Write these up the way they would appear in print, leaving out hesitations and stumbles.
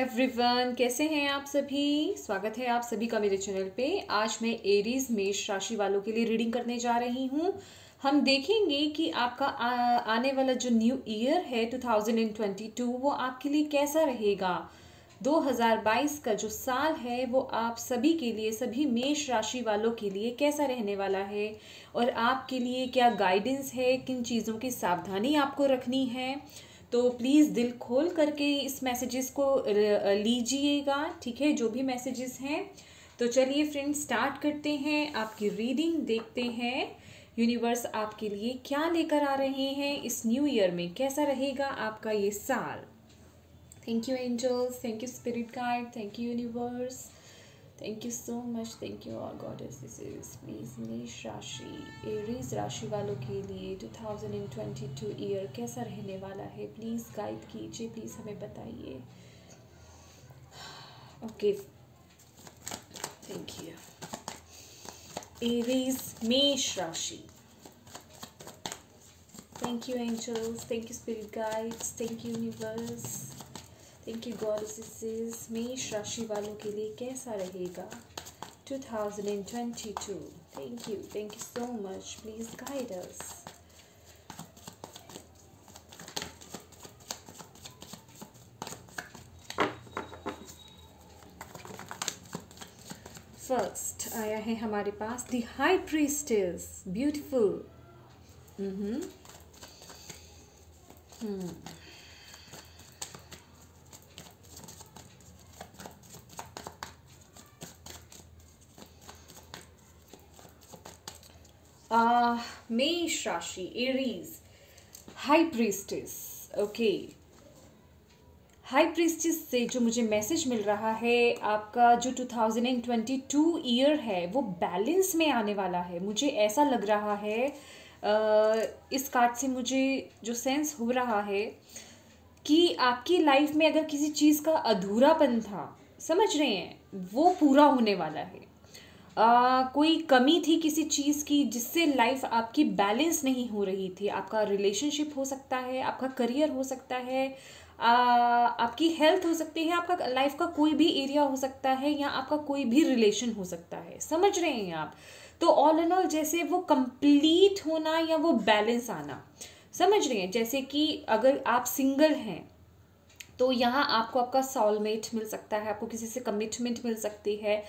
Everyone, कैसे हैं आप सभी। स्वागत है आप सभी का मेरे चैनल पे। आज मैं एरीज मेष राशि वालों के लिए रीडिंग करने जा रही हूँ। हम देखेंगे कि आपका आने वाला जो न्यू ईयर है 2022 वो आपके लिए कैसा रहेगा। 2022 का जो साल है वो आप सभी के लिए, सभी मेष राशि वालों के लिए कैसा रहने वाला है और आपके लिए क्या गाइडेंस है, किन चीज़ों की सावधानी आपको रखनी है। तो प्लीज़ दिल खोल करके इस मैसेजेस को लीजिएगा, ठीक है, जो भी मैसेजेस हैं। तो चलिए फ्रेंड्स, स्टार्ट करते हैं आपकी रीडिंग। देखते हैं यूनिवर्स आपके लिए क्या लेकर आ रहे हैं इस न्यू ईयर में, कैसा रहेगा आपका ये साल। Thank you angels, thank you spirit guide, thank you universe, thank you so much, thank you all goddesses. Please मेष राशि, एरीज राशि वालों के लिए 2022 ईयर कैसा रहने वाला है, प्लीज गाइड कीजिए, प्लीज हमें बताइए। Okay, thank you. एरीज मेष राशि, thank you angels, thank you spirit guides, thank you universe, thank you goddesses. मेष राशि वालों के लिए कैसा रहेगा 2022। Thank you so much, please guide us. First आया है हमारे पास द हाई प्रीस्टेस, ब्यूटीफुल। मेष राशि, Aries, high priestess. Okay, high priestess से जो मुझे मैसेज मिल रहा है, आपका जो 2022 ईयर है वो बैलेंस में आने वाला है। मुझे ऐसा लग रहा है, इस कार्ड से मुझे जो सेंस हो रहा है कि आपकी लाइफ में अगर किसी चीज़ का अधूरापन था, समझ रहे हैं, वो पूरा होने वाला है। कोई कमी थी किसी चीज़ की जिससे लाइफ आपकी बैलेंस नहीं हो रही थी। आपका रिलेशनशिप हो सकता है, आपका करियर हो सकता है, आपकी हेल्थ हो सकती है, आपका लाइफ का कोई भी एरिया हो सकता है, या आपका कोई भी रिलेशन हो सकता है। समझ रहे हैं आप। तो ऑल एंड ऑल जैसे वो कंप्लीट होना या वो बैलेंस आना, समझ रहे हैं। जैसे कि अगर आप सिंगल हैं तो यहाँ आपको आपका सोलमेट मिल सकता है, आपको किसी से कमिटमेंट मिल सकती है,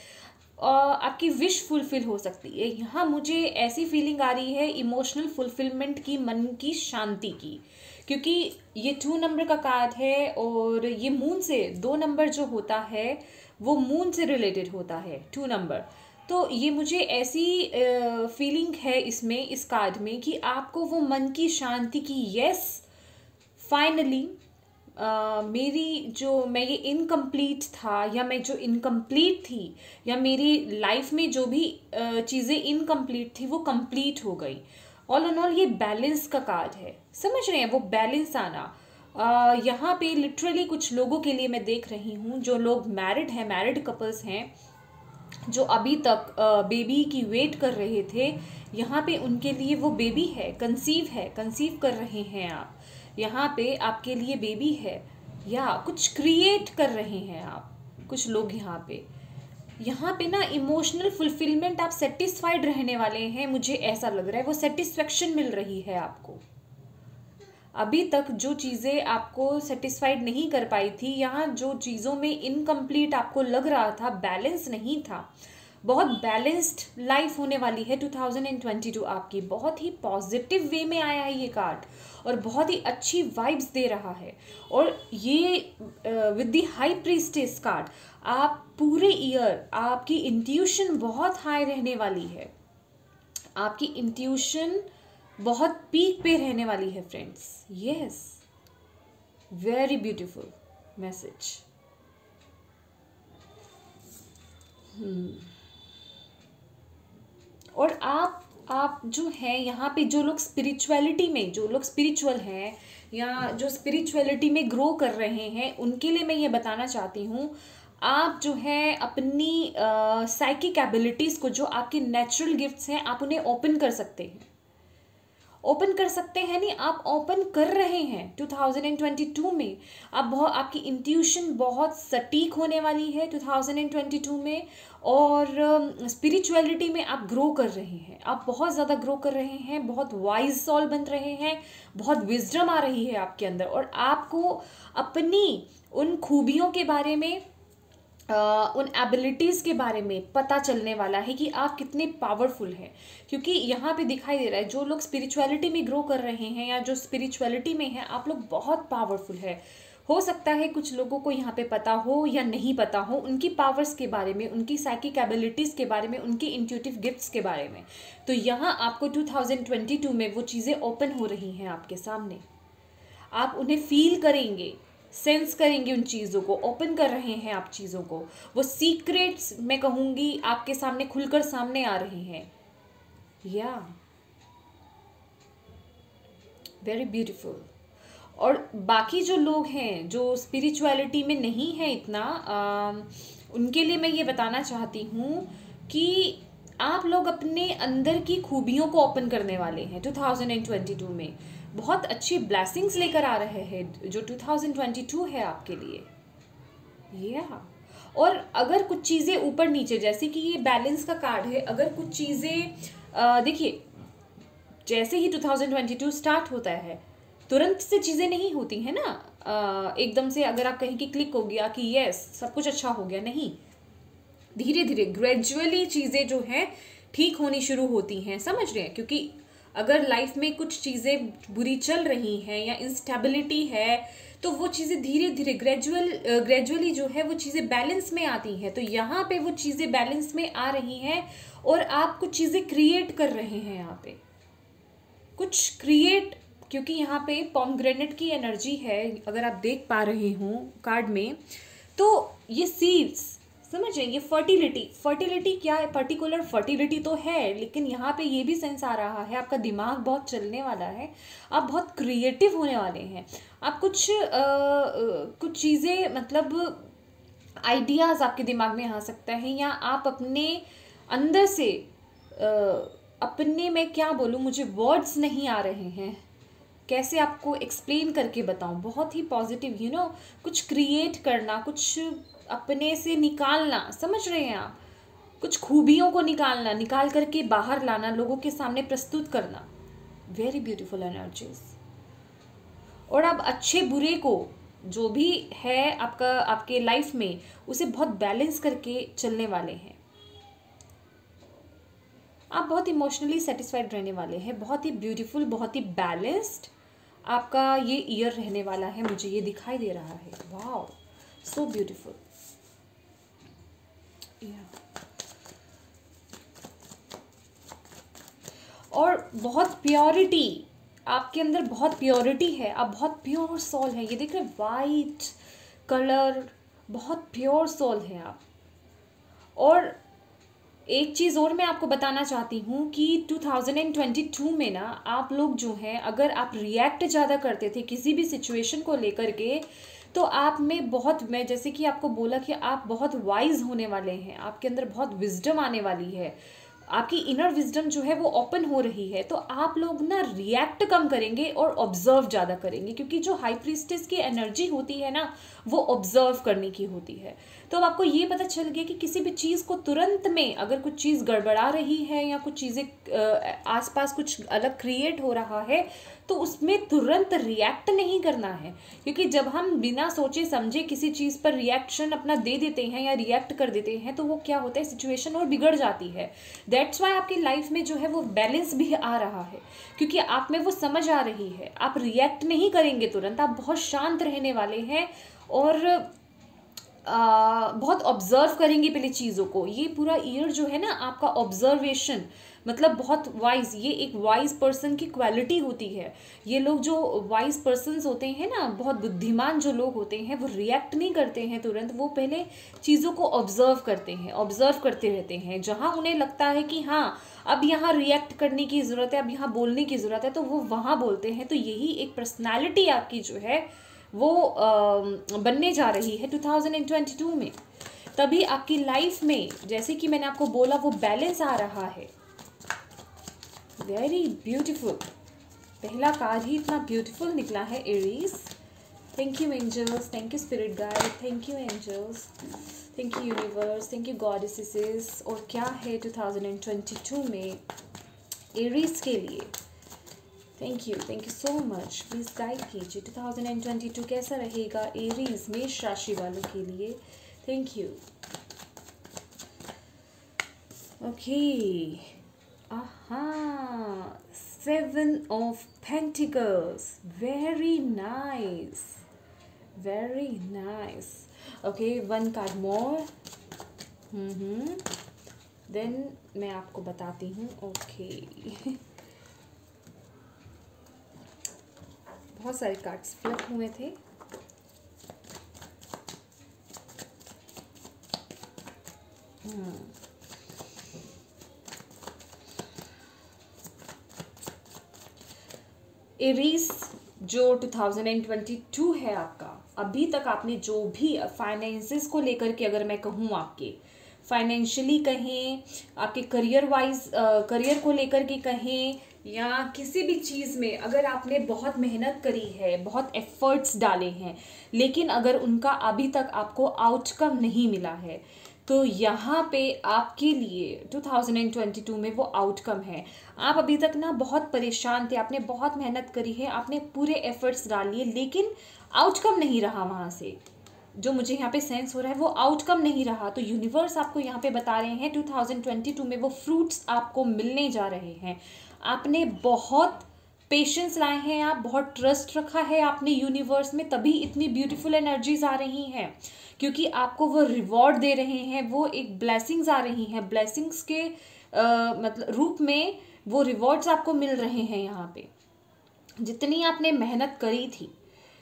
और आपकी विश फुलफिल हो सकती है। यहाँ मुझे ऐसी फीलिंग आ रही है इमोशनल फुलफिलमेंट की, मन की शांति की, क्योंकि ये 2 नंबर का कार्ड है और ये मून से, 2 नंबर जो होता है वो मून से रिलेटेड होता है, 2 नंबर। तो ये मुझे ऐसी फीलिंग है इसमें, इस कार्ड में, कि आपको वो मन की शांति की, यस फाइनली मेरी जो, मैं ये इनकम्प्लीट था या मैं जो इनकम्प्लीट थी, या मेरी लाइफ में जो भी चीज़ें इनकम्प्लीट थी वो कंप्लीट हो गई। ऑल एंड ऑल ये बैलेंस का कार्ड है, समझ रहे हैं, वो बैलेंस आना। यहाँ पे लिटरली कुछ लोगों के लिए मैं देख रही हूँ, जो लोग मैरिड हैं, मैरिड कपल्स हैं, जो अभी तक बेबी की वेट कर रहे थे, यहाँ पे उनके लिए वो बेबी है, कंसीव कर रहे हैं आप। यहाँ पे आपके लिए बेबी है, या कुछ क्रिएट कर रहे हैं आप, कुछ लोग यहाँ पे ना इमोशनल फुलफिलमेंट, आप सेटिस्फाइड रहने वाले हैं। मुझे ऐसा लग रहा है वो सेटिस्फेक्शन मिल रही है आपको। अभी तक जो चीज़ें आपको सेटिस्फाइड नहीं कर पाई थी, यहाँ जो चीज़ों में इनकम्प्लीट आपको लग रहा था, बैलेंस नहीं था, बहुत बैलेंस्ड लाइफ होने वाली है 2022 आपकी। बहुत ही पॉजिटिव वे में आया है ये कार्ड और बहुत ही अच्छी वाइब्स दे रहा है। और ये with the high priestess card, आप पूरे ईयर आपकी इंट्यूशन बहुत हाई रहने वाली है, आपकी इंट्यूशन बहुत पीक पे रहने वाली है friends. Yes, very beautiful message. और आप जो हैं यहाँ पे, जो लोग स्पिरिचुअलिटी में, जो लोग स्पिरिचुअल हैं या जो स्पिरिचुअलिटी में ग्रो कर रहे हैं, उनके लिए मैं ये बताना चाहती हूँ, आप जो है अपनी साइकिक एबिलिटीज़ को, जो आपके नेचुरल गिफ्ट्स हैं, आप उन्हें ओपन कर सकते हैं। ओपन कर सकते हैं, नहीं आप ओपन कर रहे हैं 2022 में। आप बहुत, आपकी इंट्यूशन बहुत सटीक होने वाली है 2022 में, और स्पिरिचुअलिटी में आप ग्रो कर रहे हैं, आप बहुत ज़्यादा ग्रो कर रहे हैं, बहुत वाइज सोल बन रहे हैं, बहुत विजडम आ रही है आपके अंदर, और आपको अपनी उन खूबियों के बारे में, उन एबिलिटीज़ के बारे में पता चलने वाला है कि आप कितने पावरफुल हैं। क्योंकि यहाँ पे दिखाई दे रहा है जो लोग स्पिरिचुअलिटी में ग्रो कर रहे हैं या जो स्पिरिचुअलिटी में हैं, आप लोग बहुत पावरफुल है। हो सकता है कुछ लोगों को यहाँ पे पता हो या नहीं पता हो उनकी पावर्स के बारे में, उनकी साइकिक एबिलिटीज़ के बारे में, उनकी इंट्यूटिव गिफ्ट्स के बारे में। तो यहाँ आपको 2022 में वो चीज़ें ओपन हो रही हैं आपके सामने, आप उन्हें फील करेंगे, सेंस करेंगे, उन चीज़ों को ओपन कर रहे हैं आप चीज़ों को। वो सीक्रेट्स मैं कहूँगी आपके सामने खुलकर सामने आ रहे हैं। या वेरी ब्यूटीफुल। और बाकी जो लोग हैं जो स्पिरिचुअलिटी में नहीं है इतना, उनके लिए मैं ये बताना चाहती हूँ कि आप लोग अपने अंदर की खूबियों को ओपन करने वाले हैं 2022 में। बहुत अच्छी ब्लेसिंग्स लेकर आ रहे हैं जो 2022 है आपके लिए। या और अगर कुछ चीज़ें ऊपर नीचे, जैसे कि ये बैलेंस का कार्ड है, अगर कुछ चीज़ें देखिए, जैसे ही 2022 स्टार्ट होता है तुरंत से चीज़ें नहीं होती हैं ना, एकदम से अगर आप कहें कि क्लिक हो गया कि यस सब कुछ अच्छा हो गया, नहीं, धीरे धीरे ग्रेजुअली चीज़ें जो हैं ठीक होनी शुरू होती हैं, समझ रहे हैं। क्योंकि अगर लाइफ में कुछ चीज़ें बुरी चल रही हैं या इंस्टेबिलिटी है तो वो चीज़ें धीरे धीरे ग्रेजुअली जो है वो चीज़ें बैलेंस में आती हैं। तो यहाँ पे वो चीज़ें बैलेंस में आ रही हैं और आप कुछ चीज़ें क्रिएट कर रहे हैं यहाँ पे, कुछ क्रिएट, क्योंकि यहाँ पे पॉमग्रेनेट की एनर्जी है, अगर आप देख पा रहे हो कार्ड में, तो ये सीड्स समझिए, ये फर्टिलिटी क्या है, पर्टिकुलर फर्टिलिटी तो है, लेकिन यहाँ पे ये भी सेंस आ रहा है आपका दिमाग बहुत चलने वाला है, आप बहुत क्रिएटिव होने वाले हैं। आप कुछ चीज़ें मतलब आइडियाज़ आपके दिमाग में आ सकता है, या आप अपने अंदर से अपने, मैं क्या बोलूँ, मुझे वर्ड्स नहीं आ रहे हैं, कैसे आपको एक्सप्लेन करके बताऊं, बहुत ही पॉजिटिव कुछ क्रिएट करना, कुछ अपने से निकालना, समझ रहे हैं आप, कुछ खूबियों को निकाल करके बाहर लाना, लोगों के सामने प्रस्तुत करना। Very beautiful energies. और आप अच्छे बुरे को जो भी है आपके लाइफ में, उसे बहुत बैलेंस करके चलने वाले हैं। आप बहुत इमोशनली सेटिस्फाइड रहने वाले हैं, बहुत ही ब्यूटीफुल, बहुत ही बैलेंस्ड आपका ये ईयर रहने वाला है, मुझे ये दिखाई दे रहा है। Wow, so beautiful. और बहुत प्योरिटी आपके अंदर, बहुत प्योरिटी है, आप बहुत प्योर सोल है, ये देख रहे, वाइट कलर, बहुत प्योर सोल है आप। और एक चीज़ और मैं आपको बताना चाहती हूँ कि 2022 में ना आप लोग जो हैं, अगर आप रिएक्ट ज़्यादा करते थे किसी भी सिचुएशन को लेकर के, तो आप में बहुत, मैं जैसे कि आपको बोला कि आप बहुत वाइज होने वाले हैं, आपके अंदर बहुत विजडम आने वाली है, आपकी इनर विजडम जो है वो ओपन हो रही है। तो आप लोग ना रिएक्ट कम करेंगे और ऑब्जर्व ज़्यादा करेंगे, क्योंकि जो हाई प्रीस्टेस की एनर्जी होती है ना, वो ऑब्जर्व करने की होती है। तो अब आपको ये पता चल गया कि किसी भी चीज़ को तुरंत में, अगर कुछ चीज़ गड़बड़ा रही है या कुछ चीज़ें आसपास कुछ अलग क्रिएट हो रहा है, तो उसमें तुरंत रिएक्ट नहीं करना है। क्योंकि जब हम बिना सोचे समझे किसी चीज़ पर रिएक्शन अपना दे देते हैं या रिएक्ट कर देते हैं, तो वो क्या होता है, सिचुएशन और बिगड़ जाती है। दैट्स वाई आपकी लाइफ में जो है वो बैलेंस भी आ रहा है, क्योंकि आप में वो समझ आ रही है। आप रिएक्ट नहीं करेंगे तुरंत, आप बहुत शांत रहने वाले हैं और बहुत ऑब्जर्व करेंगे पहले चीज़ों को। ये पूरा ईयर जो है ना आपका ऑब्जर्वेशन, मतलब बहुत वाइज, ये एक वाइज पर्सन की क्वालिटी होती है। ये लोग जो वाइज पर्सन्स होते हैं ना, बहुत बुद्धिमान जो लोग होते हैं, वो रिएक्ट नहीं करते हैं तुरंत, वो पहले चीज़ों को ऑब्जर्व करते हैं, ऑब्जर्व करते रहते हैं। जहाँ उन्हें लगता है कि हाँ अब यहाँ रिएक्ट करने की ज़रूरत है, अब यहाँ बोलने की ज़रूरत है, तो वो वहाँ बोलते हैं। तो यही एक पर्सनैलिटी आपकी जो है वो बनने जा रही है 2022 में। तभी आपकी लाइफ में, जैसे कि मैंने आपको बोला, वो बैलेंस आ रहा है। Very beautiful. पहला कार्ड ही इतना ब्यूटीफुल निकला है Aries. Thank you angels, thank you spirit guide, thank you angels, thank you universe, thank you goddesses. और क्या है 2022 में एरीज के लिए? Thank you so much. Please guide कीजिए 2022 कैसा रहेगा एरीज मेष राशि वालों के लिए। Thank you. Okay, aha, 7 of Pentacles, very nice, very nice. Okay, one card more. Then मैं आपको बताती हूँ। ओके बहुत सारे कार्ड्स फ्लिप हुए थे। एरीज जो 2022 है आपका, अभी तक आपने जो भी फाइनेंसेस को लेकर के, अगर मैं कहूँ आपके फाइनेंशियली कहें, आपके करियर वाइज करियर को लेकर के कहें, या किसी भी चीज़ में अगर आपने बहुत मेहनत करी है, बहुत एफर्ट्स डाले हैं, लेकिन अगर उनका अभी तक आपको आउटकम नहीं मिला है, तो यहाँ पे आपके लिए 2022 में वो आउटकम है। आप अभी तक ना बहुत परेशान थे, आपने बहुत मेहनत करी है, आपने पूरे एफर्ट्स डाल लिए, लेकिन आउटकम नहीं रहा वहाँ से। जो मुझे यहाँ पे सेंस हो रहा है वो आउटकम नहीं रहा। तो यूनिवर्स आपको यहाँ पे बता रहे हैं 2022 में वो फ्रूट्स आपको मिलने जा रहे हैं। आपने बहुत पेशेंस लाए हैं, आप बहुत ट्रस्ट रखा है आपने यूनिवर्स में, तभी इतनी ब्यूटीफुल एनर्जीज आ रही हैं, क्योंकि आपको वो रिवॉर्ड दे रहे हैं, वो एक ब्लेसिंग्स आ रही हैं, ब्लेसिंग्स के मतलब रूप में वो रिवॉर्ड्स आपको मिल रहे हैं। यहाँ पे जितनी आपने मेहनत करी थी,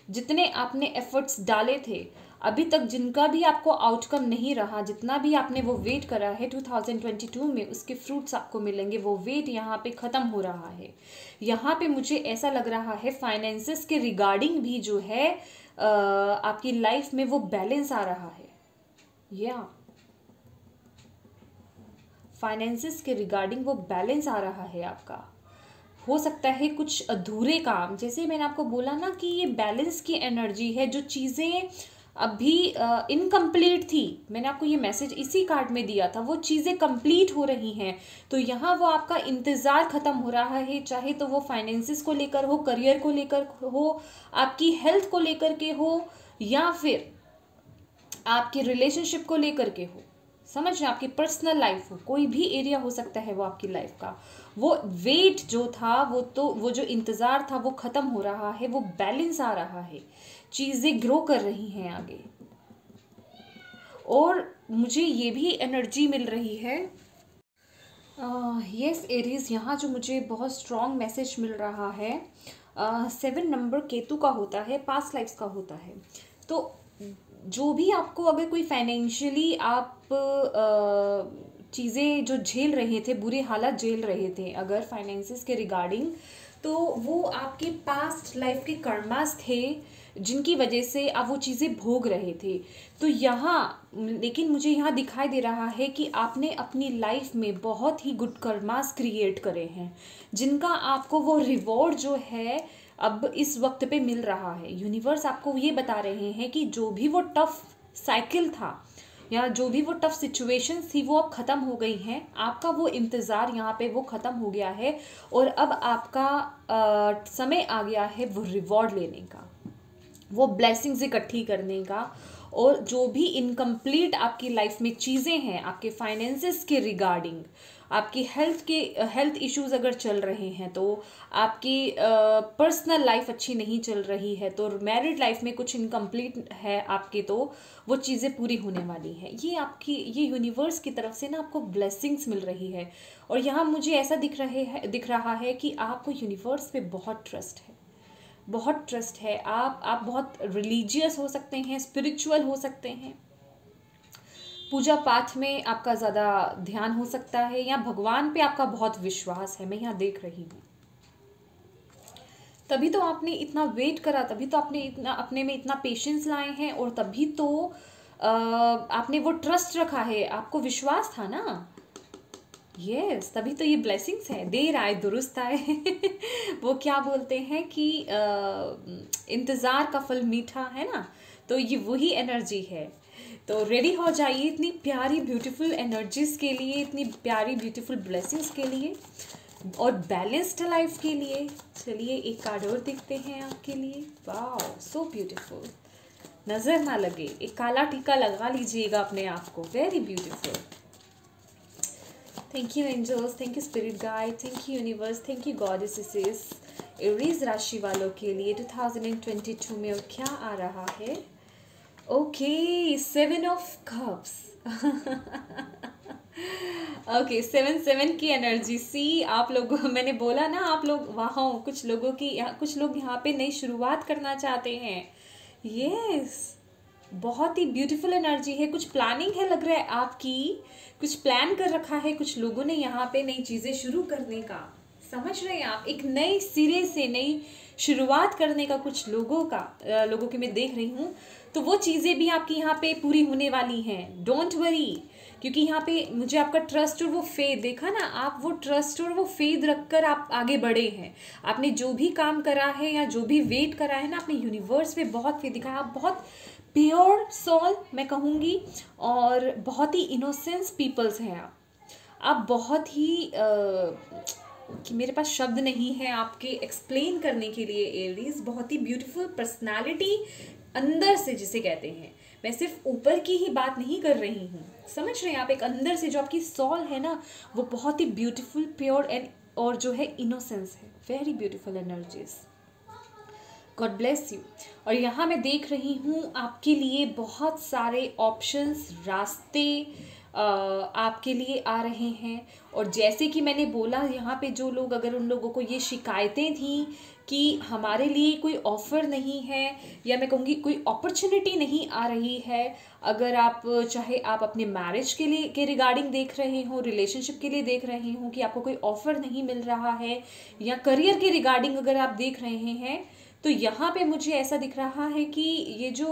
जितने आपने एफर्ट्स डाले थे, अभी तक जिनका भी आपको आउटकम नहीं रहा, जितना भी आपने वो वेट करा है 2022 में, उसके फ्रूट्स आपको मिलेंगे। वो वेट यहाँ पे ख़त्म हो रहा है। यहाँ पे मुझे ऐसा लग रहा है फाइनेंसेस के रिगार्डिंग भी जो है आपकी लाइफ में वो बैलेंस आ रहा है। या फाइनेंसेस के रिगार्डिंग वो बैलेंस आ रहा है आपका। हो सकता है कुछ अधूरे काम, जैसे मैंने आपको बोला ना कि ये बैलेंस की एनर्जी है, जो चीज़ें अभी इनकम्प्लीट थी, मैंने आपको ये मैसेज इसी कार्ड में दिया था, वो चीज़ें कंप्लीट हो रही हैं। तो यहाँ वो आपका इंतज़ार ख़त्म हो रहा है, चाहे तो वो फाइनेंसिस को लेकर हो, करियर को लेकर हो, आपकी हेल्थ को लेकर के हो, या फिर आपकी रिलेशनशिप को लेकर के हो, समझ रहे, आपकी पर्सनल लाइफ हो, कोई भी एरिया हो सकता है वो आपकी लाइफ का। वो वेट जो था, वो जो इंतज़ार था वो ख़त्म हो रहा है, वो बैलेंस आ रहा है, चीज़ें ग्रो कर रही हैं आगे। और मुझे ये भी एनर्जी मिल रही है, यस एरीज, यहाँ जो मुझे बहुत स्ट्रॉन्ग मैसेज मिल रहा है, 7 नंबर केतु का होता है, पास्ट लाइफ्स का होता है। तो जो भी आपको अगर कोई फाइनेंशियली आप चीज़ें जो झेल रहे थे, बुरे हालात झेल रहे थे अगर फाइनेंसिस के रिगार्डिंग, तो वो आपके पास्ट लाइफ के कर्मास थे, जिनकी वजह से आप वो चीज़ें भोग रहे थे। तो यहाँ लेकिन मुझे यहाँ दिखाई दे रहा है कि आपने अपनी लाइफ में बहुत ही गुड कर्मास क्रिएट करे हैं, जिनका आपको वो रिवॉर्ड जो है अब इस वक्त पे मिल रहा है। यूनिवर्स आपको ये बता रहे हैं कि जो भी वो टफ साइकिल था, या जो भी वो टफ सिचुएशंस थी, वो अब ख़त्म हो गई हैं। आपका वो इंतज़ार यहाँ पे वो ख़त्म हो गया है, और अब आपका समय आ गया है वो रिवॉर्ड लेने का, वो ब्लेसिंग्स इकट्ठी करने का। और जो भी इनकम्प्लीट आपकी लाइफ में चीज़ें हैं, आपके फाइनेंसेस के रिगार्डिंग, आपकी हेल्थ इश्यूज अगर चल रहे हैं, तो आपकी पर्सनल लाइफ अच्छी नहीं चल रही है, तो मैरिड लाइफ में कुछ इनकम्प्लीट है आपके, तो वो चीज़ें पूरी होने वाली हैं। ये यूनिवर्स की तरफ से ना आपको ब्लेसिंग्स मिल रही है। और यहाँ मुझे ऐसा दिख रहा है कि आपको यूनिवर्स पे बहुत ट्रस्ट है, बहुत ट्रस्ट है। आप बहुत रिलीजियस हो सकते हैं, स्पिरिचुअल हो सकते हैं, पूजा पाठ में आपका ज़्यादा ध्यान हो सकता है, या भगवान पे आपका बहुत विश्वास है, मैं यहाँ देख रही हूँ। तभी तो आपने इतना वेट करा, तभी तो आपने इतना अपने में इतना पेशेंस लाए हैं, और तभी तो आपने वो ट्रस्ट रखा है, आपको विश्वास था ना। यस, तभी तो ये ब्लेसिंग्स है, देर आए दुरुस्त आए। वो क्या बोलते हैं कि इंतज़ार का फल मीठा है ना, तो ये वही एनर्जी है। तो रेडी हो जाइए इतनी प्यारी ब्यूटीफुल एनर्जीज के लिए, इतनी प्यारी ब्यूटीफुल ब्लेसिंग्स के लिए और बैलेंस्ड लाइफ के लिए। चलिए एक कार्ड और देखते हैं आपके लिए। वाओ, सो ब्यूटीफुल, नज़र ना लगे, एक काला टीका लगा लीजिएगा अपने आप को, very beautiful. Thank you angels, thank you spirit guide, thank you universe, thank you goddesses. Aries राशि वालों के लिए 2022 में और क्या आ रहा है? Okay, 7 of cups. ओके, 7 की एनर्जी। सी आप लोग, मैंने बोला ना आप लोग वहाँ, कुछ लोगों की, कुछ लोग यहाँ पे नई शुरुआत करना चाहते हैं। यस, बहुत ही ब्यूटीफुल एनर्जी है, कुछ प्लानिंग है लग रहा है आपकी, कुछ प्लान कर रखा है कुछ लोगों ने यहाँ पे नई चीज़ें शुरू करने का। समझ रहे हैं आप, एक नए सिरे से नई शुरुआत करने का कुछ लोगों के मैं देख रही हूँ। तो वो चीज़ें भी आपकी यहाँ पे पूरी होने वाली हैं, डोंट वरी। क्योंकि यहाँ पे मुझे आपका ट्रस्ट और वो फेथ देखा ना, आप वो ट्रस्ट और वो फेथ रखकर आप आगे बढ़े हैं। आपने जो भी काम करा है या जो भी वेट करा है ना, अपने यूनिवर्स पे बहुत फेथ दिखाया। आप बहुत प्योर सोल मैं कहूँगी, और बहुत ही इनोसेंस पीपल्स हैं आप बहुत ही कि मेरे पास शब्द नहीं है आपके एक्सप्लेन करने के लिए। एरीज बहुत ही ब्यूटीफुल पर्सनालिटी अंदर से जिसे कहते हैं, मैं सिर्फ ऊपर की ही बात नहीं कर रही हूँ, समझ रहे हैं आप। एक अंदर से जो आपकी सोल है ना, वो बहुत ही ब्यूटीफुल, प्योर एंड और जो है इनोसेंस है, very beautiful energies. God bless you. और यहाँ मैं देख रही हूँ आपके लिए बहुत सारे ऑप्शंस, रास्ते आपके लिए आ रहे हैं। और जैसे कि मैंने बोला, यहाँ पे जो लोग, अगर उन लोगों को ये शिकायतें थी कि हमारे लिए कोई ऑफ़र नहीं है, या मैं कहूँगी कोई अपॉर्चुनिटी नहीं आ रही है, अगर आप चाहे आप अपने मैरिज के लिए के रिगार्डिंग देख रहे हो, रिलेशनशिप के लिए देख रहे हो कि आपको कोई ऑफ़र नहीं मिल रहा है, या करियर के रिगार्डिंग अगर आप देख रहे हैं, तो यहाँ पे मुझे ऐसा दिख रहा है कि ये जो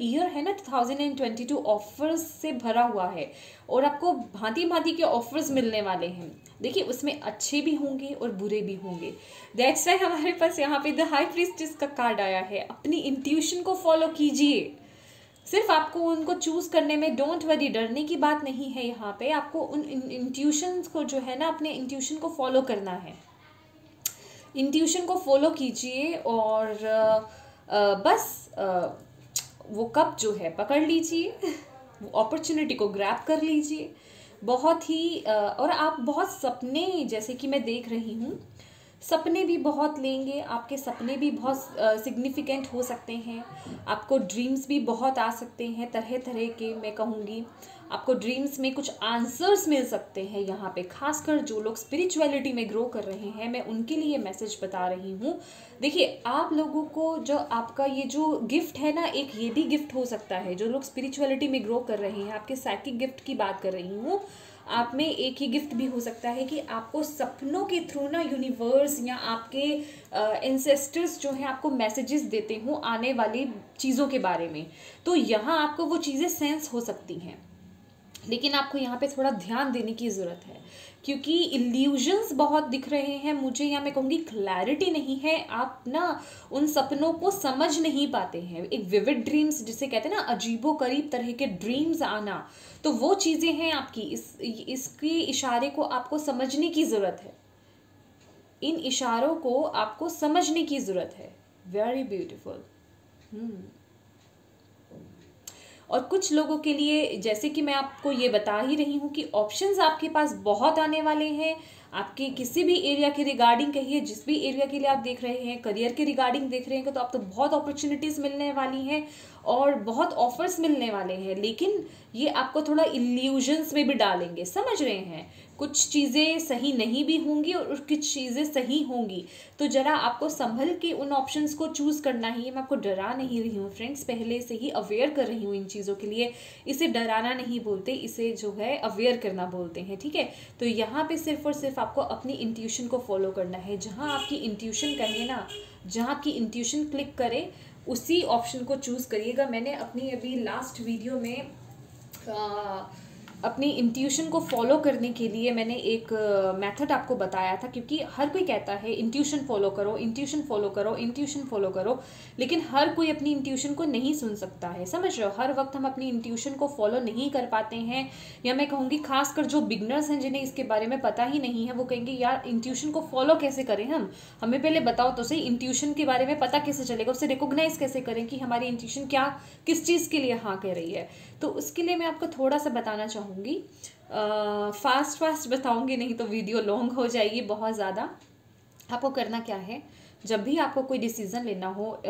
ईयर है ना 2022 ऑफर्स से भरा हुआ है, और आपको भांति भांति के ऑफर्स मिलने वाले हैं। देखिए, उसमें अच्छे भी होंगे और बुरे भी होंगे। दैट्स वाई हमारे पास यहाँ पे द हाई प्रीस्टेस का कार्ड आया है। अपनी इंट्यूशन को फॉलो कीजिए, सिर्फ आपको उनको चूज करने में डोंट वरी, डरने की बात नहीं है। यहाँ पे आपको उन इंट्यूशन को जो है ना, अपने इंट्यूशन को फॉलो करना है। इंट्यूशन को फॉलो कीजिए और बस वो कप जो है पकड़ लीजिए, वो अपॉर्चुनिटी को ग्रैब कर लीजिए। बहुत ही और आप बहुत सपने, जैसे कि मैं देख रही हूँ, सपने भी बहुत लेंगे। आपके सपने भी बहुत सिग्निफिकेंट हो सकते हैं। आपको ड्रीम्स भी बहुत आ सकते हैं, तरह तरह के। मैं कहूँगी आपको ड्रीम्स में कुछ आंसर्स मिल सकते हैं। यहाँ पे खासकर जो लोग स्पिरिचुअलिटी में ग्रो कर रहे हैं, मैं उनके लिए मैसेज बता रही हूँ। देखिए, आप लोगों को जो आपका ये जो गिफ्ट है ना, एक ये भी गिफ्ट हो सकता है। जो लोग स्पिरिचुअलिटी में ग्रो कर रहे हैं, आपके साइकिक गिफ्ट की बात कर रही हूँ, आप में एक ही गिफ्ट भी हो सकता है कि आपको सपनों के थ्रू ना यूनिवर्स या आपके एंसेस्टर्स जो हैं आपको मैसेजेस देते हों आने वाली चीज़ों के बारे में। तो यहाँ आपको वो चीज़ें सेंस हो सकती हैं, लेकिन आपको यहाँ पे थोड़ा ध्यान देने की ज़रूरत है, क्योंकि इल्यूजन्स बहुत दिख रहे हैं मुझे, या मैं कहूँगी क्लैरिटी नहीं है। आप ना उन सपनों को समझ नहीं पाते हैं। एक विविड ड्रीम्स जिसे कहते हैं ना, अजीबो करीब तरह के ड्रीम्स आना, तो वो चीज़ें हैं आपकी। इसके इशारे को आपको समझने की ज़रूरत है। इन इशारों को आपको समझने की ज़रूरत है। Very beautiful. और कुछ लोगों के लिए, जैसे कि मैं आपको ये बता ही रही हूँ, कि ऑप्शंस आपके पास बहुत आने वाले हैं। आपके किसी भी एरिया के रिगार्डिंग कहिए, जिस भी एरिया के लिए आप देख रहे हैं, करियर के रिगार्डिंग देख रहे हैं, तो आप तो बहुत अपॉर्चुनिटीज़ मिलने वाली हैं और बहुत ऑफर्स मिलने वाले हैं। लेकिन ये आपको थोड़ा इल्यूजन्स में भी डालेंगे, समझ रहे हैं। कुछ चीज़ें सही नहीं भी होंगी और कुछ चीज़ें सही होंगी। तो ज़रा आपको संभल के उन ऑप्शंस को चूज़ करना ही है। मैं आपको डरा नहीं रही हूँ फ्रेंड्स, पहले से ही अवेयर कर रही हूँ इन चीज़ों के लिए। इसे डराना नहीं बोलते, इसे जो है अवेयर करना बोलते हैं, ठीक है। तो यहाँ पे सिर्फ और सिर्फ आपको अपनी इंट्यूशन को फॉलो करना है। जहाँ आपकी इंट्यूशन कहे ना, जहाँ आपकी इंट्यूशन क्लिक करे, उसी ऑप्शन को चूज़ करिएगा। मैंने अपनी अभी लास्ट वीडियो में अपनी इंट्यूशन को फॉलो करने के लिए मैंने एक मेथड आपको बताया था, क्योंकि हर कोई कहता है इंट्यूशन फॉलो करो, इंट्यूशन फॉलो करो, इंट्यूशन फॉलो करो, लेकिन हर कोई अपनी इंट्यूशन को नहीं सुन सकता है। समझ रहे हो, हर वक्त हम अपनी इंट्यूशन को फॉलो नहीं कर पाते हैं, या मैं कहूँगी खासकर जो बिगनर्स हैं जिन्हें इसके बारे में पता ही नहीं है, वो कहेंगे यार इंट्यूशन को फॉलो कैसे करें, हमें पहले बताओ तो सही, इंट्यूशन के बारे में पता कैसे चलेगा, उसे रिकॉग्नाइज कैसे करें कि हमारी इंट्यूशन क्या किस चीज़ के लिए हाँ कह रही है। तो उसके लिए मैं आपको थोड़ा सा बताना चाहूँगी, फास्ट बताऊँगी नहीं तो वीडियो लॉन्ग हो जाएगी बहुत ज़्यादा। आपको करना क्या है, जब भी आपको कोई डिसीज़न लेना हो,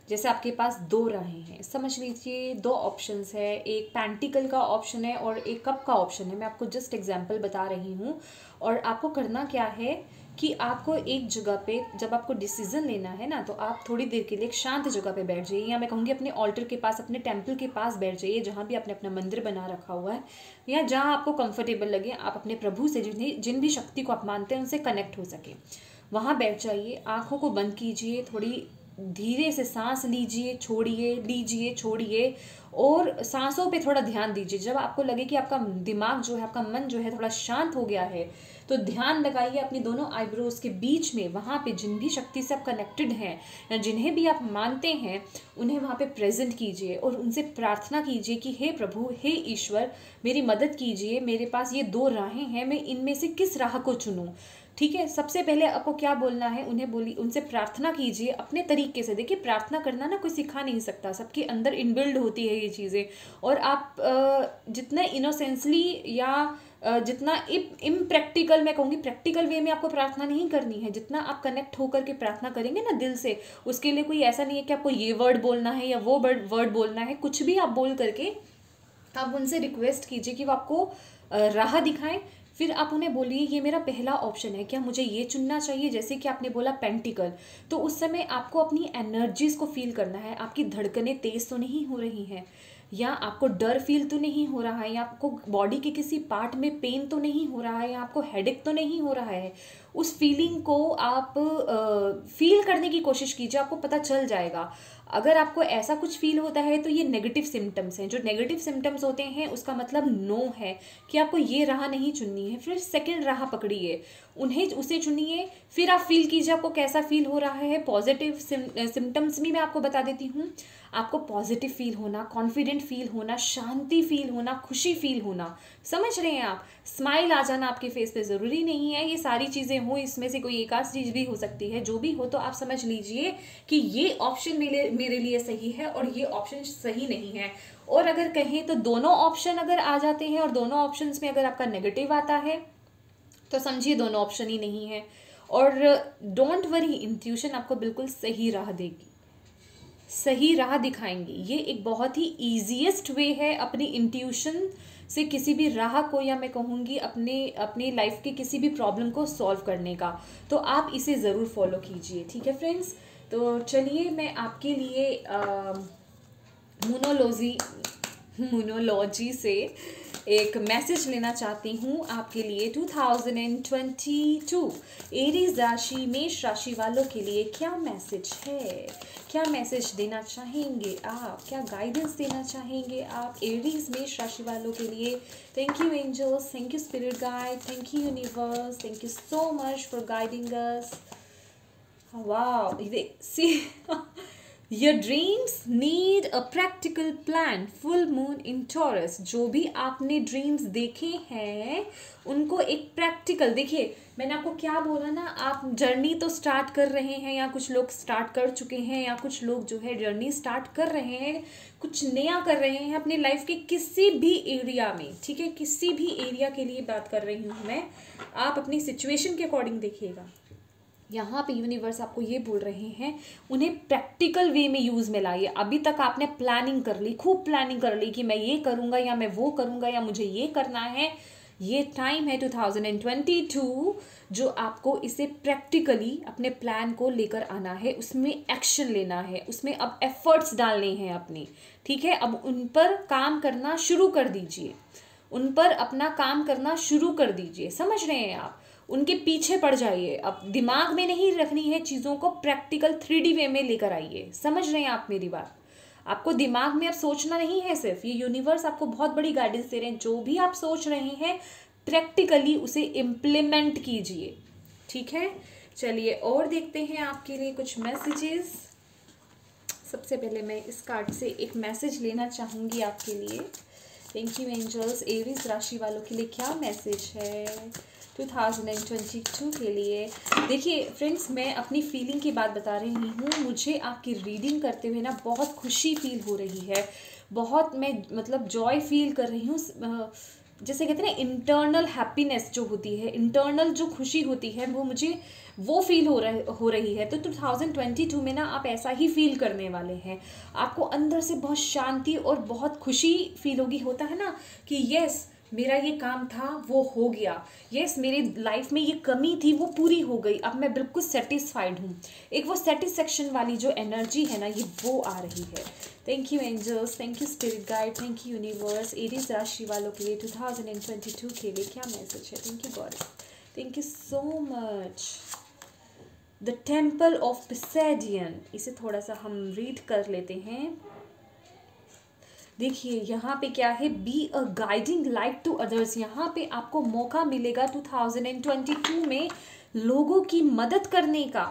जैसे आपके पास दो राहें हैं, समझ लीजिए दो ऑप्शंस है, एक पेंटिकल का ऑप्शन है और एक कप का ऑप्शन है। मैं आपको जस्ट एग्जांपल बता रही हूँ। और आपको करना क्या है कि आपको एक जगह पे जब आपको डिसीजन लेना है ना, तो आप थोड़ी देर के लिए एक शांत जगह पे बैठ जाइए, या मैं कहूँगी अपने ऑल्टर के पास, अपने टेम्पल के पास बैठ जाइए, जहाँ भी आपने अपना मंदिर बना रखा हुआ है, या जहाँ आपको कंफर्टेबल लगे, आप अपने प्रभु से जिन भी शक्ति को आप मानते हैं उनसे कनेक्ट हो सके, वहाँ बैठ जाइए। आँखों को बंद कीजिए, थोड़ी धीरे से सांस लीजिए, छोड़िए, और सांसों पे थोड़ा ध्यान दीजिए। जब आपको लगे कि आपका दिमाग जो है, आपका मन जो है थोड़ा शांत हो गया है, तो ध्यान लगाइए अपनी दोनों आईब्रोज के बीच में, वहाँ पे जिन भी शक्ति से आप कनेक्टेड हैं या जिन्हें भी आप मानते हैं, उन्हें वहाँ पे प्रेजेंट कीजिए और उनसे प्रार्थना कीजिए कि हे प्रभु, हे ईश्वर, मेरी मदद कीजिए, मेरे पास ये दो राहें हैं, मैं इनमें से किस राह को चुनूं। ठीक है, सबसे पहले आपको क्या बोलना है, उनसे प्रार्थना कीजिए अपने तरीके से। देखिए, प्रार्थना करना ना कोई सिखा नहीं सकता, सबके अंदर इनबिल्ड होती है ये चीज़ें, और आप जितना इनोसेंसली या जितना इम्प्रैक्टिकल, मैं कहूँगी प्रैक्टिकल वे में आपको प्रार्थना नहीं करनी है, जितना आप कनेक्ट होकर के प्रार्थना करेंगे ना दिल से, उसके लिए कोई ऐसा नहीं है कि आपको ये वर्ड बोलना है या वो वर्ड बोलना है। कुछ भी आप बोल करके आप उनसे रिक्वेस्ट कीजिए कि वो आपको राह दिखाएं। फिर आप उन्हें बोलिए ये मेरा पहला ऑप्शन है, क्या मुझे ये चुनना चाहिए। जैसे कि आपने बोला पेंटिकल, तो उस समय आपको अपनी एनर्जीज को फील करना है। आपकी धड़कनें तेज तो नहीं हो रही हैं, या आपको डर फील तो नहीं हो रहा है, या आपको बॉडी के किसी पार्ट में पेन तो नहीं हो रहा है, या आपको हेडेक तो नहीं हो रहा है। उस फीलिंग को आप फील करने की कोशिश कीजिए, आपको पता चल जाएगा। अगर आपको ऐसा कुछ फील होता है तो ये नेगेटिव सिम्टम्स हैं। जो नेगेटिव सिम्टम्स होते हैं उसका मतलब नो है कि आपको ये राह नहीं चुननी है। फिर सेकंड राह पकड़िए, उसे चुनिए, फिर आप फील कीजिए आपको कैसा फील हो रहा है। पॉजिटिव सिम्टम्स भी मैं आपको बता देती हूँ। आपको पॉजिटिव फील होना, कॉन्फिडेंट फील होना, शांति फील होना, खुशी फील होना, समझ रहे हैं आप। स्माइल आ जाना आपके फेस पे, ज़रूरी नहीं है ये सारी चीज़ें हो, इसमें से कोई एक आध चीज़ भी हो सकती है। जो भी हो तो आप समझ लीजिए कि ये ऑप्शन मेरे लिए सही है और ये ऑप्शन सही नहीं है। और अगर कहें तो दोनों ऑप्शन अगर आ जाते हैं और दोनों ऑप्शंस में अगर आपका नेगेटिव आता है तो समझिए दोनों ऑप्शन ही नहीं है। और डोंट वरी, इंट्यूशन आपको बिल्कुल सही राह देगी, सही राह दिखाएंगी। ये एक बहुत ही ईजीएस्ट वे है अपनी इंट्यूशन से किसी भी राह को, या मैं कहूँगी अपनी लाइफ के किसी भी प्रॉब्लम को सॉल्व करने का। तो आप इसे ज़रूर फॉलो कीजिए, ठीक है फ्रेंड्स। तो चलिए मैं आपके लिए मोनोलॉजी से एक मैसेज लेना चाहती हूँ आपके लिए। 2022 एरीज राशि, मेष राशि वालों के लिए क्या मैसेज है, क्या मैसेज देना चाहेंगे आप, क्या गाइडेंस देना चाहेंगे आप एरीज मेष राशि वालों के लिए। Thank you angels, thank you spirit guide, thank you universe, thank you so much for guiding us. Wow, see your dreams need a practical plan, full moon in Taurus। जो भी आपने ड्रीम्स देखे हैं उनको एक प्रैक्टिकल, देखिए मैंने आपको क्या बोला ना, आप जर्नी तो स्टार्ट कर रहे हैं, या कुछ लोग स्टार्ट कर चुके हैं, या कुछ लोग जो है जर्नी स्टार्ट कर रहे हैं, कुछ नया कर रहे हैं अपने लाइफ के किसी भी एरिया में, ठीक है, किसी भी एरिया के लिए बात कर रही हूँ मैं। आप अपनी सिचुएशन के अकॉर्डिंग देखिएगा। यहाँ पे यूनिवर्स आपको ये बोल रहे हैं, उन्हें प्रैक्टिकल वे में यूज़ में लाइए। अभी तक आपने प्लानिंग कर ली, खूब प्लानिंग कर ली कि मैं ये करूँगा या मैं वो करूँगा या मुझे ये करना है। ये टाइम है 2022 जो आपको इसे प्रैक्टिकली अपने प्लान को लेकर आना है, उसमें एक्शन लेना है, उसमें अब एफर्ट्स डालने हैं अपने, ठीक है। अब उन पर काम करना शुरू कर दीजिए, उन पर अपना काम करना शुरू कर दीजिए, समझ रहे हैं आप। उनके पीछे पड़ जाइए। अब दिमाग में नहीं रखनी है चीज़ों को, प्रैक्टिकल 3D वे में लेकर आइए, समझ रहे हैं आप मेरी बात। आपको दिमाग में अब सोचना नहीं है सिर्फ, ये यूनिवर्स आपको बहुत बड़ी गाइडेंस दे रहे हैं। जो भी आप सोच रहे हैं प्रैक्टिकली उसे इम्प्लीमेंट कीजिए, ठीक है। चलिए और देखते हैं आपके लिए कुछ मैसेजेस। सबसे पहले मैं इस कार्ड से एक मैसेज लेना चाहूँगी आपके लिए। Thank you angels. एरीज राशि वालों के लिए क्या मैसेज है 2022 के लिए? देखिए फ्रेंड्स, मैं अपनी फीलिंग की बात बता रही हूँ। मुझे आपकी रीडिंग करते हुए ना बहुत खुशी फील हो रही है, बहुत मैं मतलब जॉय फील कर रही हूँ। जैसे कहते हैं ना इंटरनल हैप्पीनेस जो होती है, इंटरनल जो खुशी होती है, वो मुझे वो फील हो रही है। तो 2022 में ना आप ऐसा ही फील करने वाले हैं। आपको अंदर से बहुत शांति और बहुत खुशी फील होगी। होता है ना कि यस मेरा ये काम था वो हो गया, यस मेरी लाइफ में ये कमी थी वो पूरी हो गई, अब मैं बिल्कुल सेटिस्फाइड हूँ। एक वो सेटिस्फेक्शन वाली जो एनर्जी है ना, ये वो आ रही है। Thank you angels, thank you spirit guide, thank you universe. Aries राशि वालों के लिए 2022 के लिए क्या मैसेज है? Thank you God, thank you so much. The temple of Poseidon, इसे थोड़ा सा हम रीड कर लेते हैं। देखिए यहाँ पे क्या है, be a guiding light to others. यहाँ पे आपको मौका मिलेगा 2022 में लोगों की मदद करने का।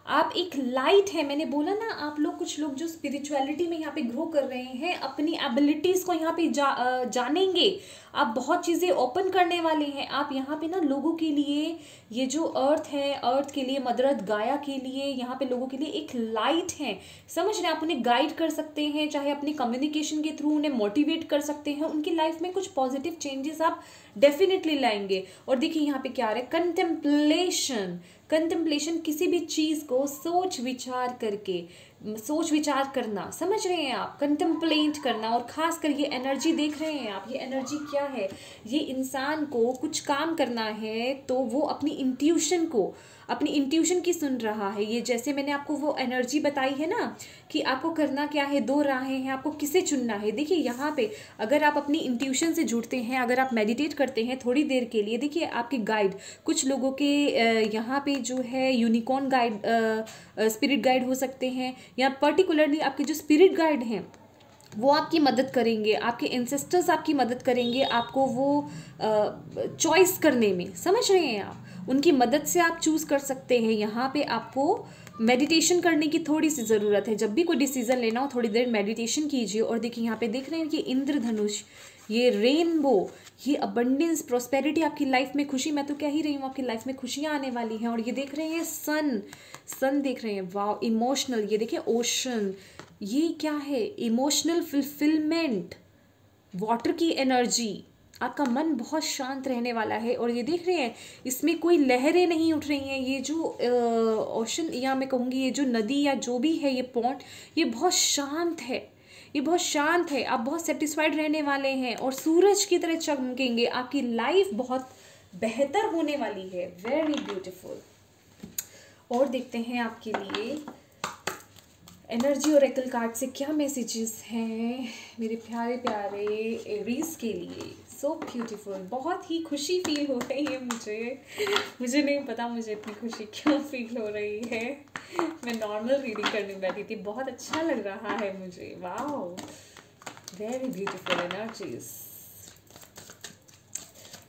आप एक लाइट है, मैंने बोला ना, आप लोग कुछ लोग जो स्पिरिचुअलिटी में यहाँ पे ग्रो कर रहे हैं, अपनी एबिलिटीज़ को यहाँ पे जानेंगे। आप बहुत चीज़ें ओपन करने वाले हैं। आप यहाँ पे ना लोगों के लिए, ये जो अर्थ है, अर्थ के लिए, मदर अर्थ गाया के लिए, यहाँ पे लोगों के लिए एक लाइट है। समझ रहे हैं? आप उन्हें गाइड कर सकते हैं, चाहे अपनी कम्युनिकेशन के थ्रू उन्हें मोटिवेट कर सकते हैं। उनकी लाइफ में कुछ पॉजिटिव चेंजेस आप डेफिनेटली लाएंगे। और देखिए यहाँ पे क्या आ रहा है, कंटेम्पलेशन। कंटेम्पलेशन किसी भी चीज़ को सोच विचार करके, सोच विचार करना, समझ रहे हैं आप, कंटेम्पलेट करना। और खास कर ये एनर्जी देख रहे हैं आप, ये एनर्जी क्या है, ये इंसान को कुछ काम करना है तो वो अपनी इंट्यूशन को, अपनी इंट्यूशन की सुन रहा है। ये जैसे मैंने आपको वो एनर्जी बताई है ना कि आपको करना क्या है, दो राहें हैं, आपको किसे चुनना है। देखिए यहाँ पे अगर आप अपनी इंट्यूशन से जुड़ते हैं, अगर आप मेडिटेट करते हैं थोड़ी देर के लिए, देखिए आपके गाइड, कुछ लोगों के यहाँ पे जो है यूनिकॉर्न गाइड, स्पिरिट गाइड हो सकते हैं, या पर्टिकुलरली आपके जो स्पिरिट गाइड हैं वो आपकी मदद करेंगे, आपके एंसेस्टर्स आपकी मदद करेंगे आपको वो चॉइस करने में। समझ रहे हैं आप, उनकी मदद से आप चूज़ कर सकते हैं। यहाँ पे आपको मेडिटेशन करने की थोड़ी सी ज़रूरत है। जब भी कोई डिसीजन लेना हो थोड़ी देर मेडिटेशन कीजिए। और देखिए यहाँ पे देख रहे हैं कि इंद्रधनुष, ये रेनबो, ये अबंडेंस, प्रॉस्पेरिटी आपकी लाइफ में, खुशी, मैं तो कह ही रही हूँ आपकी लाइफ में खुशियाँ आने वाली हैं। और ये देख रहे हैं सन, सन देख रहे हैं, वाव, इमोशनल, ये देखिए ओशन, ये क्या है, इमोशनल फुलफिलमेंट, वाटर की एनर्जी। आपका मन बहुत शांत रहने वाला है। और ये देख रहे हैं इसमें कोई लहरें नहीं उठ रही हैं। ये जो ओशन, या मैं कहूँगी ये जो नदी या जो भी है, ये पॉन्ड, ये बहुत शांत है, ये बहुत शांत है। आप बहुत सेटिस्फाइड रहने वाले हैं और सूरज की तरह चमकेंगे। आपकी लाइफ बहुत बेहतर होने वाली है। Very beautiful. और देखते हैं आपके लिए एनर्जी ओरेकल कार्ड से क्या मैसेजेस हैं मेरे प्यारे प्यारे एरीज के लिए। सो ब्यूटीफुल, बहुत ही खुशी फील हो रही है मुझे नहीं पता मुझे इतनी खुशी क्यों फील हो रही है। मैं नॉर्मल रीडिंग करने बैठी थी, बहुत अच्छा लग रहा है मुझे। Wow, very beautiful energies.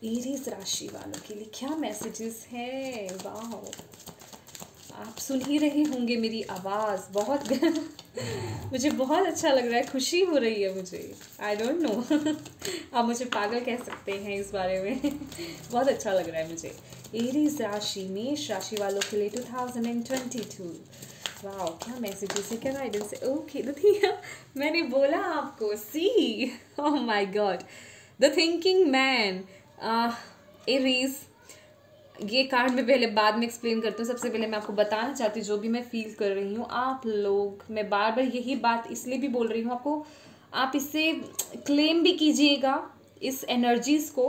Aries राशि वालों के लिए क्या मैसेजेस हैं? वाओ, आप सुन ही रहे होंगे मेरी आवाज़, बहुत मुझे बहुत अच्छा लग रहा है, खुशी हो रही है मुझे। आई डोंट नो आप मुझे पागल कह सकते हैं इस बारे में बहुत अच्छा लग रहा है मुझे। एरीज राशि, मेष राशि वालों के लिए 2022, वाह क्या मैसेजेस है, क्या गाइडेंस है। ओके देखिए, मैंने बोला आपको, see oh my God, the thinking man. Aries, ये कार्ड में पहले बाद में एक्सप्लेन करती हूँ। सबसे पहले मैं आपको बताना चाहती हूँ जो भी मैं फील कर रही हूँ। आप लोग, मैं बार बार यही बात इसलिए भी बोल रही हूँ आपको, आप इससे क्लेम भी कीजिएगा इस एनर्जीज़ को।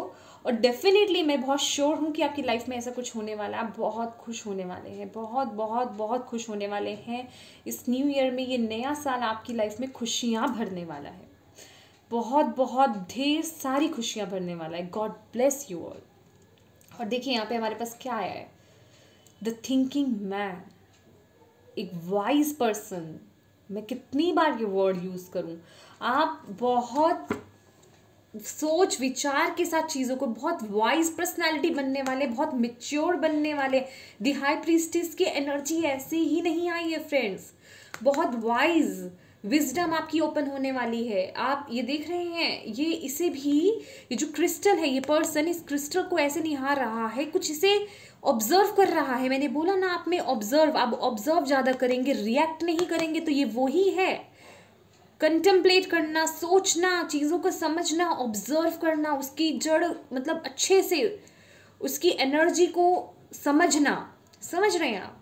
और डेफिनेटली मैं बहुत श्योर हूँ कि आपकी लाइफ में ऐसा कुछ होने वाला है। आप बहुत खुश होने वाले हैं, बहुत बहुत बहुत खुश होने वाले हैं। इस न्यू ईयर में, ये नया साल आपकी लाइफ में खुशियाँ भरने वाला है, बहुत बहुत ढेर सारी खुशियाँ भरने वाला है। God bless you all. और देखिए यहाँ पे हमारे पास क्या आया है, द थिंकिंग मैन, एक वाइज पर्सन, मैं कितनी बार ये वर्ड यूज़ करूं, आप बहुत सोच विचार के साथ चीज़ों को, बहुत वाइज पर्सनालिटी बनने वाले, बहुत मेच्योर बनने वाले। द हाई प्रीस्टिस की एनर्जी ऐसे ही नहीं आई है फ्रेंड्स, बहुत वाइज विजडम आपकी ओपन होने वाली है। आप ये देख रहे हैं, ये इसे भी, ये जो क्रिस्टल है, ये पर्सन इस क्रिस्टल को ऐसे निहार रहा है, कुछ इसे ऑब्जर्व कर रहा है। मैंने बोला ना, आप में ऑब्जर्व, आप ऑब्जर्व ज़्यादा करेंगे, रिएक्ट नहीं करेंगे, तो ये वो ही है। कंटेम्पलेट करना, सोचना, चीज़ों को समझना, ऑब्जर्व करना, उसकी जड़ मतलब अच्छे से उसकी एनर्जी को समझना। समझ रहे हैं आप?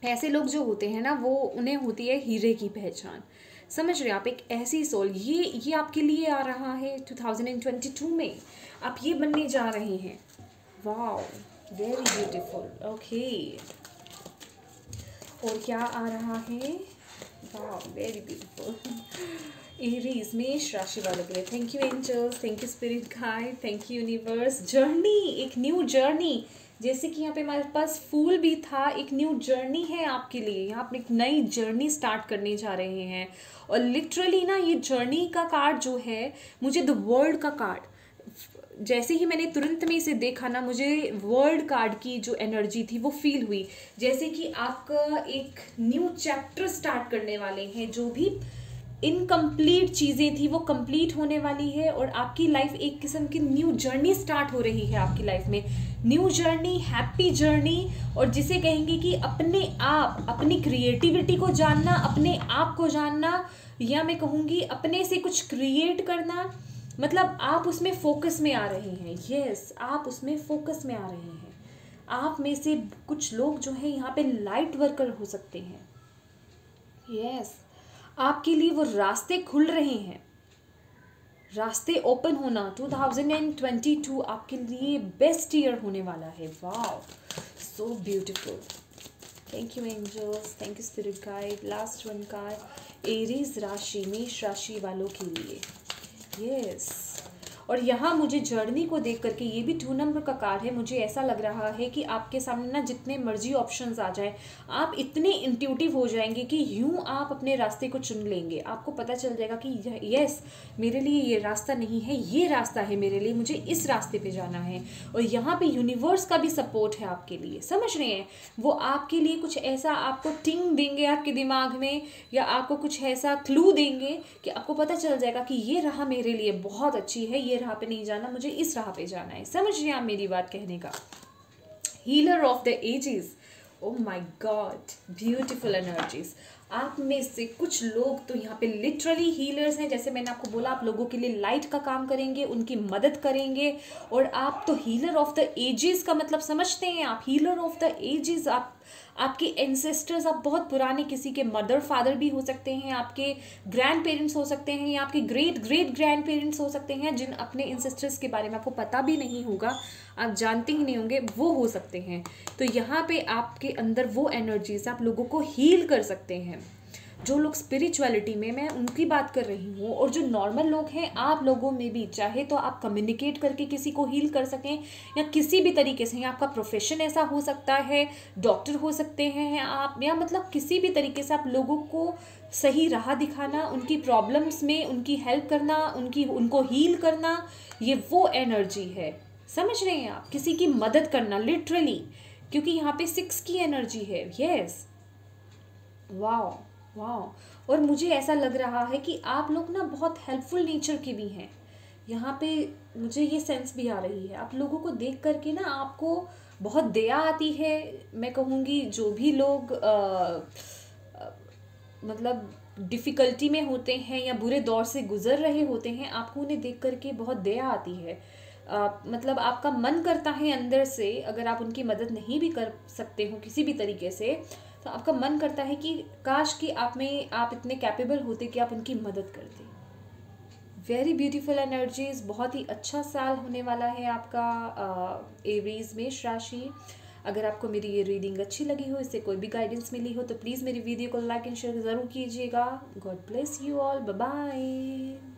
ऐसे लोग जो होते हैं ना, वो उन्हें होती है हीरे की पहचान। समझ रहे हैं आप? एक ऐसी सोल, ये आपके लिए आ रहा है 2022 में, आप ये बनने जा रहे हैं। Wow, very beautiful. ओके, और क्या आ रहा है? वाह, वेरी ब्यूटीफुल। एरीज, मेष राशि वालों के लिए thank you angels, thank you spirit guide, thank you universe. Journey, एक न्यू जर्नी, जैसे कि यहाँ पे हमारे पास फूल भी था, एक न्यू जर्नी है आपके लिए। यहाँ पे एक नई जर्नी स्टार्ट करने जा रहे हैं। और लिटरली ना, ये जर्नी का कार्ड जो है, मुझे द वर्ल्ड का कार्ड, जैसे ही मैंने तुरंत में इसे देखा ना, मुझे वर्ल्ड कार्ड की जो एनर्जी थी वो फील हुई, जैसे कि आपका एक न्यू चैप्टर स्टार्ट करने वाले हैं। जो भी इनकम्प्लीट चीज़ें थी वो कंप्लीट होने वाली है, और आपकी लाइफ एक किस्म की न्यू जर्नी स्टार्ट हो रही है आपकी लाइफ में। न्यू जर्नी, हैप्पी जर्नी, और जिसे कहेंगे कि अपने आप, अपनी क्रिएटिविटी को जानना, अपने आप को जानना, या मैं कहूँगी अपने से कुछ क्रिएट करना। मतलब आप उसमें फोकस में आ रहे हैं। यस, आप उसमें फोकस में आ रहे हैं। आप में से कुछ लोग जो हैं यहाँ पे लाइट वर्कर हो सकते हैं। यस, आपके लिए वो रास्ते खुल रहे हैं, रास्ते ओपन होना। 2022 आपके लिए बेस्ट ईयर होने वाला है। Wow, so beautiful. Thank you angels, thank you spirit guide. Last one का एरीज राशि, मेष राशि वालों के लिए। यस, और यहाँ मुझे जर्नी को देख करके, ये भी 2 नंबर का कार्ड है, मुझे ऐसा लग रहा है कि आपके सामने ना जितने मर्जी ऑप्शंस आ जाएं, आप इतने इंट्यूटिव हो जाएंगे कि यूं आप अपने रास्ते को चुन लेंगे। आपको पता चल जाएगा कि यस, मेरे लिए ये रास्ता नहीं है, ये रास्ता है मेरे लिए, मुझे इस रास्ते पे जाना है। और यहाँ पे यूनिवर्स का भी सपोर्ट है आपके लिए। समझ रहे हैं? वो आपके लिए कुछ ऐसा आपको टिंग देंगे आपके दिमाग में, या आपको कुछ ऐसा क्लू देंगे कि आपको पता चल जाएगा कि ये राह मेरे लिए बहुत अच्छी है, ये राह पे नहीं जाना, मुझे इस राह पे जाना है। समझ रहे हैं आप मेरी बात कहने का? Healer of the ages, oh my god, beautiful energies. आप में से कुछ लोग तो यहाँ पे लिटरली हीलर्स हैं। जैसे मैंने आपको बोला, आप लोगों के लिए लाइट का काम करेंगे, उनकी मदद करेंगे। और आप तो हीलर ऑफ द एजेस का मतलब समझते हैं आप? हीलर ऑफ द एजेस, आपके एंसेस्टर्स, आप बहुत पुराने किसी के मदर फादर भी हो सकते हैं, आपके ग्रैंड पेरेंट्स हो सकते हैं, या आपके ग्रेट ग्रेट ग्रैंड पेरेंट्स हो सकते हैं, जिन अपने एंसेस्टर्स के बारे में आपको पता भी नहीं होगा, आप जानते ही नहीं होंगे, वो हो सकते हैं। तो यहाँ पे आपके अंदर वो एनर्जीज आप लोगों को हील कर सकते हैं। जो लोग स्पिरिचुअलिटी में, मैं उनकी बात कर रही हूँ, और जो नॉर्मल लोग हैं, आप लोगों में भी चाहे तो आप कम्युनिकेट करके किसी को हील कर सकें, या किसी भी तरीके से। या आपका प्रोफेशन ऐसा हो सकता है, डॉक्टर हो सकते हैं आप, या मतलब किसी भी तरीके से आप लोगों को सही राह दिखाना, उनकी प्रॉब्लम्स में उनकी हेल्प करना, उनको हील करना, ये वो एनर्जी है। समझ रहे हैं आप? किसी की मदद करना लिटरली, क्योंकि यहाँ पे 6 की एनर्जी है। Yes, wow wow. और मुझे ऐसा लग रहा है कि आप लोग ना बहुत हेल्पफुल नेचर के भी हैं। यहाँ पे मुझे ये सेंस भी आ रही है, आप लोगों को देख करके ना आपको बहुत दया आती है। मैं कहूँगी जो भी लोग मतलब डिफ़िकल्टी में होते हैं या बुरे दौर से गुजर रहे होते हैं, आपको उन्हें देख करके बहुत दया आती है। मतलब आपका मन करता है अंदर से, अगर आप उनकी मदद नहीं भी कर सकते हो किसी भी तरीके से, तो आपका मन करता है कि काश कि आप इतने कैपेबल होते कि आप उनकी मदद करते। Very beautiful energies. बहुत ही अच्छा साल होने वाला है आपका एरीज मेष राशि। अगर आपको मेरी ये रीडिंग अच्छी लगी हो, इससे कोई भी गाइडेंस मिली हो, तो प्लीज़ मेरी वीडियो को लाइक एंड शेयर ज़रूर कीजिएगा। God bless you all, bye bye.